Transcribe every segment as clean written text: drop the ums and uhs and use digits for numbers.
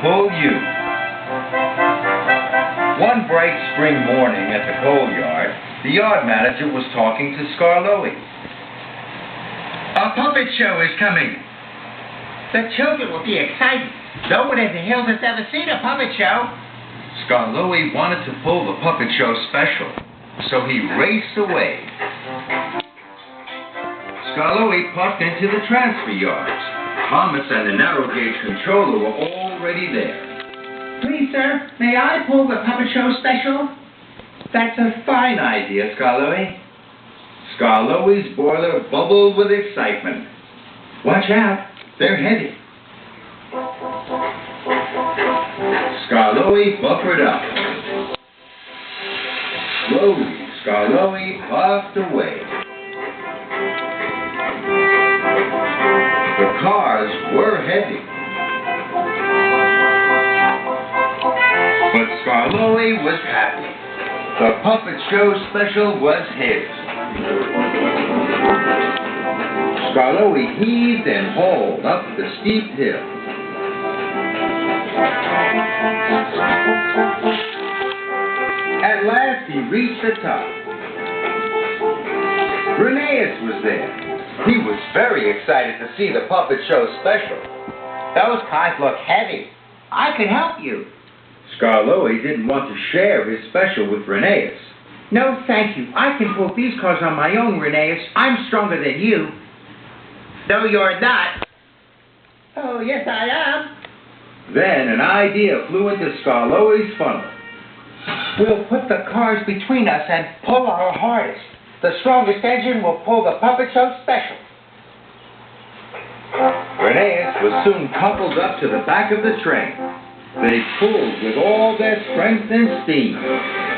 pull you. One bright spring morning at the coal yard, the yard manager was talking to Skarloey. A puppet show is coming. The children will be excited. No one in the hills has ever seen a puppet show. Skarloey wanted to pull the puppet show special, so he raced away. Skarloey puffed into the transfer yards. Thomas and the narrow gauge controller were already there. Please, sir, may I pull the puppet show special? That's a fine idea, Skarloey. Skarloey's boiler bubbled with excitement. Watch out, they're heavy. Skarloey buffered up. Slowly, Skarloey puffed away. The cars were heavy. But Skarloey was happy. The puppet show special was his. Skarloey heaved and hauled up the steep hill. At last he reached the top. Rheneas was there. He was very excited to see the puppet show special. Those cars look heavy. I could help you. Skarloey didn't want to share his special with Rheneas. No, thank you. I can pull these cars on my own, Rheneas. I'm stronger than you. No, you're not. Oh, yes, I am. Then an idea flew into Skarloey's funnel. We'll put the cars between us and pull our hardest. The strongest engine will pull the puppet show special. Rheneas was soon coupled up to the back of the train. They pulled with all their strength and steam.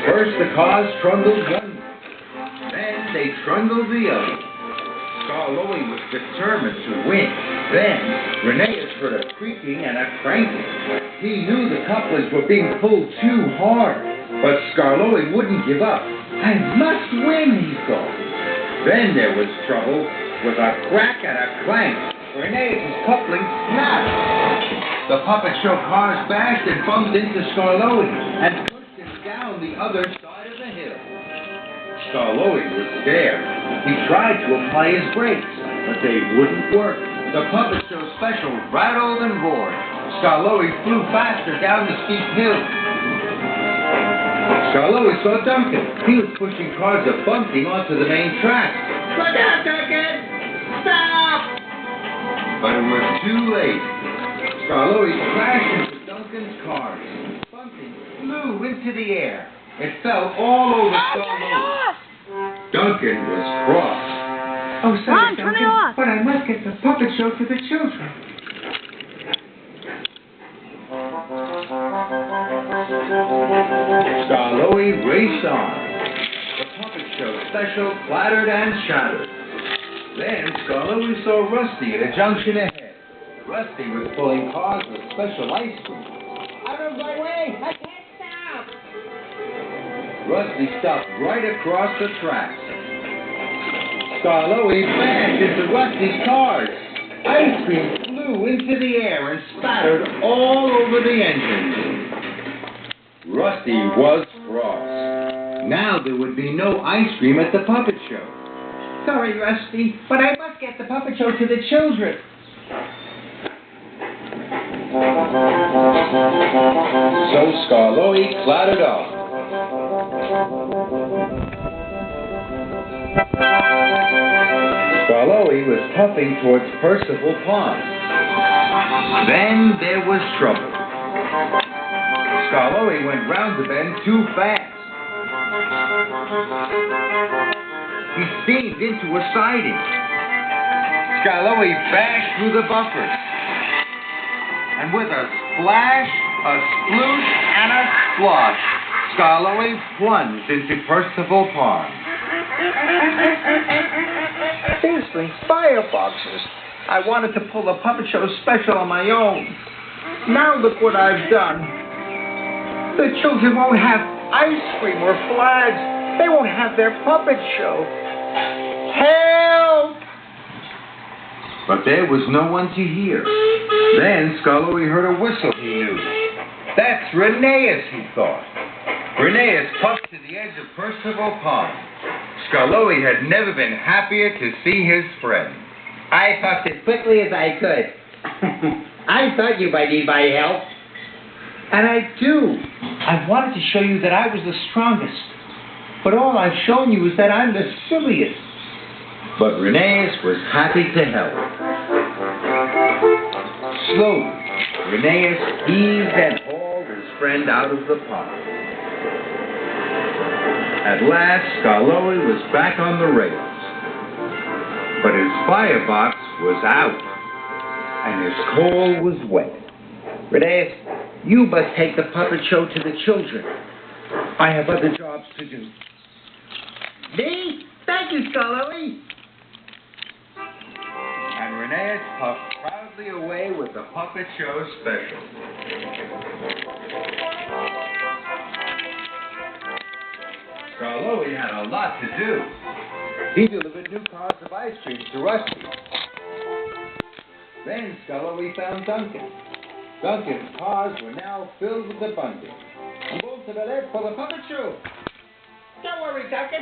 First the cars trundled one, then they trundled the other. Skarloey was determined to win. Then Rheneas heard a creaking and a cranking. He knew the couplers were being pulled too hard, but Skarloey wouldn't give up. I must win, he thought. Then there was trouble. With a crack and a clank, Rheneas' coupling snapped. The puppet show cars bashed and bumped into Skarloey and pushed him down the other side of the hill. Skarloey was scared. He tried to apply his brakes, but they wouldn't work. The puppet show special rattled and roared. Skarloey flew faster down the steep hill. Skarloey saw Duncan. He was pushing cars a bumping onto the main track. Look out, Duncan! Stop! But it was too late. Skarloey crashed into Duncan's cars. Bunting flew into the air. It fell all over Skarloey. Duncan was cross. Oh, sorry, Duncan, but I must get the puppet show for the children. Skarloey raced on. The puppet show special clattered and shattered. Then Skarloey saw Rusty at a junction ahead. Rusty was pulling cars with special ice cream. Out of my way! I can't stop! Rusty stopped right across the tracks. Skarloey bashed into Rusty's cars. Ice cream flew into the air and spattered all over the engine. Rusty was cross. Now there would be no ice cream at the puppet show. Sorry, Rusty, but I must get the puppet show to the children. So Skarloey clattered off. Skarloey was puffing towards Percival Pond. Then there was trouble. Skarloey went round the bend too fast. He steamed into a siding. Skarloey bashed through the buffers. And with a splash, a sploosh, and a splosh, Skarloey plunged into Percival Pond. Seriously, fireboxes. I wanted to pull the puppet show special on my own. Now look what I've done. The children won't have ice cream or flags. They won't have their puppet show. Help! but there was no one to hear. Then Skarloey heard a whistle he knew. That's Rheneas, he thought. Rheneas puffed to the edge of Percival Pond. Skarloey had never been happier to see his friend. I puffed as quickly as I could. I thought you might need my help. And I do. I wanted to show you that I was the strongest. But all I've shown you is that I'm the silliest. But Rheneas was happy to help. Slowly, Rheneas heaved and hauled his friend out of the pond. At last, Skarloey was back on the rails. But his firebox was out, and his coal was wet. Rheneas, you must take the puppet show to the children. I have other jobs to do. Me? Thank you, Skarloey. And Rheneas puffed proudly away with the puppet show special. Skarloey had a lot to do. He delivered new cars of ice cream to Rusty. Then Skarloey found Duncan. Duncan's cars were now filled with abundance. I'm going to the left for the puppet show. Don't worry, Duncan.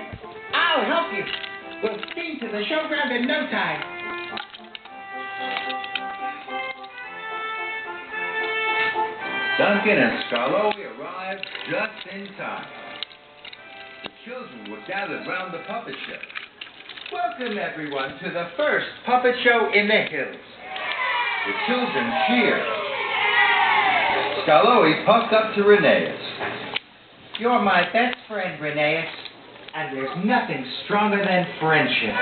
I'll help you. We'll steam to the showground in no time. Duncan and Skarloey arrived just in time. The children were gathered round the puppet show. Welcome, everyone, to the first puppet show in the hills. The children cheered. Skarloey puffed up to Rheneas. You're my best friend, Rheneas, and there's nothing stronger than friendship.